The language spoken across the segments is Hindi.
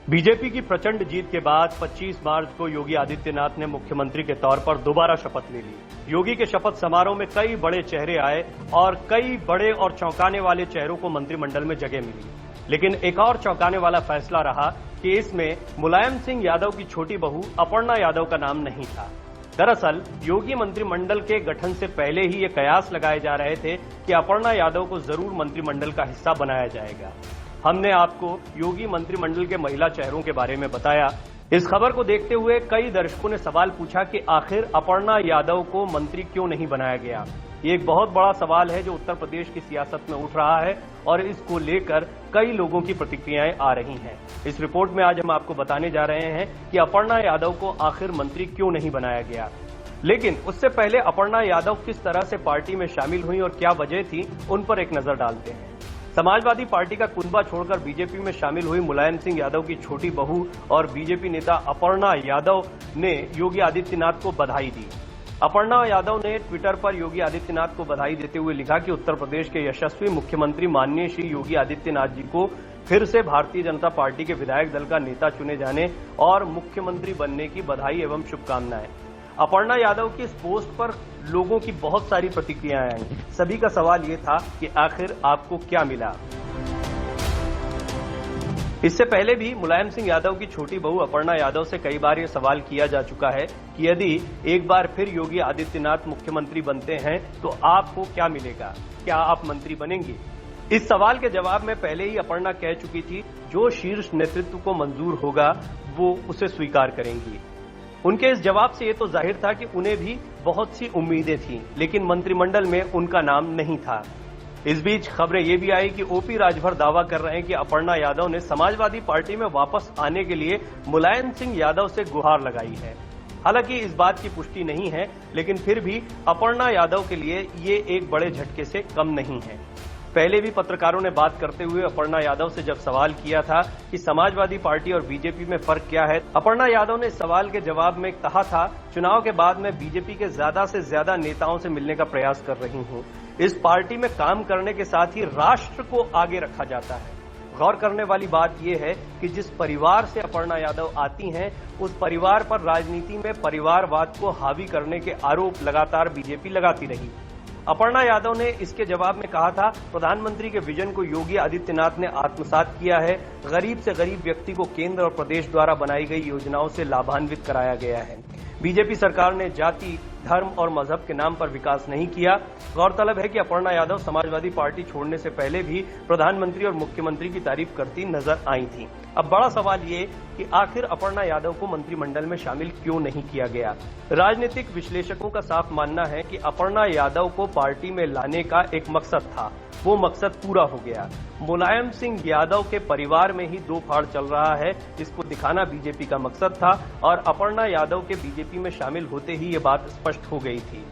बीजेपी की प्रचंड जीत के बाद 25 मार्च को योगी आदित्यनाथ ने मुख्यमंत्री के तौर पर दोबारा शपथ ले ली। योगी के शपथ समारोह में कई बड़े चेहरे आए और कई बड़े और चौंकाने वाले चेहरों को मंत्रिमंडल में जगह मिली। लेकिन एक और चौंकाने वाला फैसला रहा कि इसमें मुलायम सिंह यादव की छोटी बहू अपर्णा यादव का नाम नहीं था। दरअसल योगी मंत्रिमंडल के गठन से पहले ही ये कयास लगाए जा रहे थे कि अपर्णा यादव को जरूर मंत्रिमंडल का हिस्सा बनाया जाएगा। हमने आपको योगी मंत्रिमंडल के महिला चेहरों के बारे में बताया। इस खबर को देखते हुए कई दर्शकों ने सवाल पूछा कि आखिर अपर्णा यादव को मंत्री क्यों नहीं बनाया गया। ये एक बहुत बड़ा सवाल है जो उत्तर प्रदेश की सियासत में उठ रहा है और इसको लेकर कई लोगों की प्रतिक्रियाएं आ रही हैं। इस रिपोर्ट में आज हम आपको बताने जा रहे हैं कि अपर्णा यादव को आखिर मंत्री क्यों नहीं बनाया गया। लेकिन उससे पहले अपर्णा यादव किस तरह से पार्टी में शामिल हुई और क्या वजह थी, उन पर एक नजर डालते हैं। समाजवादी पार्टी का कुनबा छोड़कर बीजेपी में शामिल हुई मुलायम सिंह यादव की छोटी बहू और बीजेपी नेता अपर्णा यादव ने योगी आदित्यनाथ को बधाई दी। अपर्णा यादव ने ट्विटर पर योगी आदित्यनाथ को बधाई देते हुए लिखा कि उत्तर प्रदेश के यशस्वी मुख्यमंत्री माननीय श्री योगी आदित्यनाथ जी को फिर से भारतीय जनता पार्टी के विधायक दल का नेता चुने जाने और मुख्यमंत्री बनने की बधाई एवं शुभकामनाएं। अपर्णा यादव की इस पोस्ट पर लोगों की बहुत सारी प्रतिक्रियाएं आई। सभी का सवाल यह था कि आखिर आपको क्या मिला। इससे पहले भी मुलायम सिंह यादव की छोटी बहू अपर्णा यादव से कई बार यह सवाल किया जा चुका है कि यदि एक बार फिर योगी आदित्यनाथ मुख्यमंत्री बनते हैं तो आपको क्या मिलेगा, क्या आप मंत्री बनेंगे। इस सवाल के जवाब में पहले ही अपर्णा कह चुकी थी जो शीर्ष नेतृत्व को मंजूर होगा वो उसे स्वीकार करेंगी। उनके इस जवाब से ये तो जाहिर था कि उन्हें भी बहुत सी उम्मीदें थीं, लेकिन मंत्रिमंडल में उनका नाम नहीं था। इस बीच खबरें ये भी आई कि ओपी राजभर दावा कर रहे हैं कि अपर्णा यादव ने समाजवादी पार्टी में वापस आने के लिए मुलायम सिंह यादव से गुहार लगाई है। हालांकि इस बात की पुष्टि नहीं है, लेकिन फिर भी अपर्णा यादव के लिए ये एक बड़े झटके से कम नहीं है। पहले भी पत्रकारों ने बात करते हुए अपर्णा यादव से जब सवाल किया था कि समाजवादी पार्टी और बीजेपी में फर्क क्या है, अपर्णा यादव ने इस सवाल के जवाब में कहा था, चुनाव के बाद मैं बीजेपी के ज्यादा से ज्यादा नेताओं से मिलने का प्रयास कर रही हूं। इस पार्टी में काम करने के साथ ही राष्ट्र को आगे रखा जाता है। गौर करने वाली बात यह है कि जिस परिवार से अपर्णा यादव आती हैं, उस परिवार पर राजनीति में परिवारवाद को हावी करने के आरोप लगातार बीजेपी लगाती रही। अपर्णा यादव ने इसके जवाब में कहा था, प्रधानमंत्री के विजन को योगी आदित्यनाथ ने आत्मसात किया है। गरीब से गरीब व्यक्ति को केंद्र और प्रदेश द्वारा बनाई गई योजनाओं से लाभान्वित कराया गया है। बीजेपी सरकार ने जाति, धर्म और मजहब के नाम पर विकास नहीं किया। गौरतलब है कि अपर्णा यादव समाजवादी पार्टी छोड़ने से पहले भी प्रधानमंत्री और मुख्यमंत्री की तारीफ करती नजर आई थी। अब बड़ा सवाल ये कि आखिर अपर्णा यादव को मंत्रिमंडल में शामिल क्यों नहीं किया गया। राजनीतिक विश्लेषकों का साफ मानना है कि अपर्णा यादव को पार्टी में लाने का एक मकसद था, वो मकसद पूरा हो गया। मुलायम सिंह यादव के परिवार में ही दो फाड़ चल रहा है, जिसको दिखाना बीजेपी का मकसद था और अपर्णा यादव के बीजेपी में शामिल होते ही ये बात स्पष्ट हो गई थी।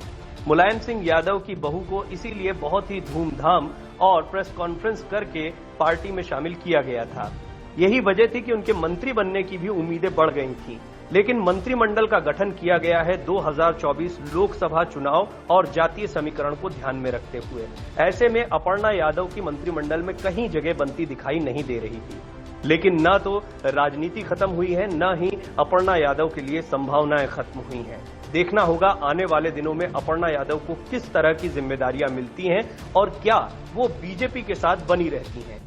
मुलायम सिंह यादव की बहू को इसीलिए बहुत ही धूमधाम और प्रेस कॉन्फ्रेंस करके पार्टी में शामिल किया गया था। यही वजह थी कि उनके मंत्री बनने की भी उम्मीदें बढ़ गई थीं। लेकिन मंत्रिमंडल का गठन किया गया है 2024 लोकसभा चुनाव और जातीय समीकरण को ध्यान में रखते हुए। ऐसे में अपर्णा यादव की मंत्रिमंडल में कहीं जगह बनती दिखाई नहीं दे रही थी। लेकिन न तो राजनीति खत्म हुई है, न ही अपर्णा यादव के लिए संभावनाएं खत्म हुई हैं। देखना होगा आने वाले दिनों में अपर्णा यादव को किस तरह की जिम्मेदारियां मिलती हैं और क्या वो बीजेपी के साथ बनी रहती हैं।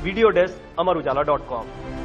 वीडियो डेस्क, अमर उजाला.com।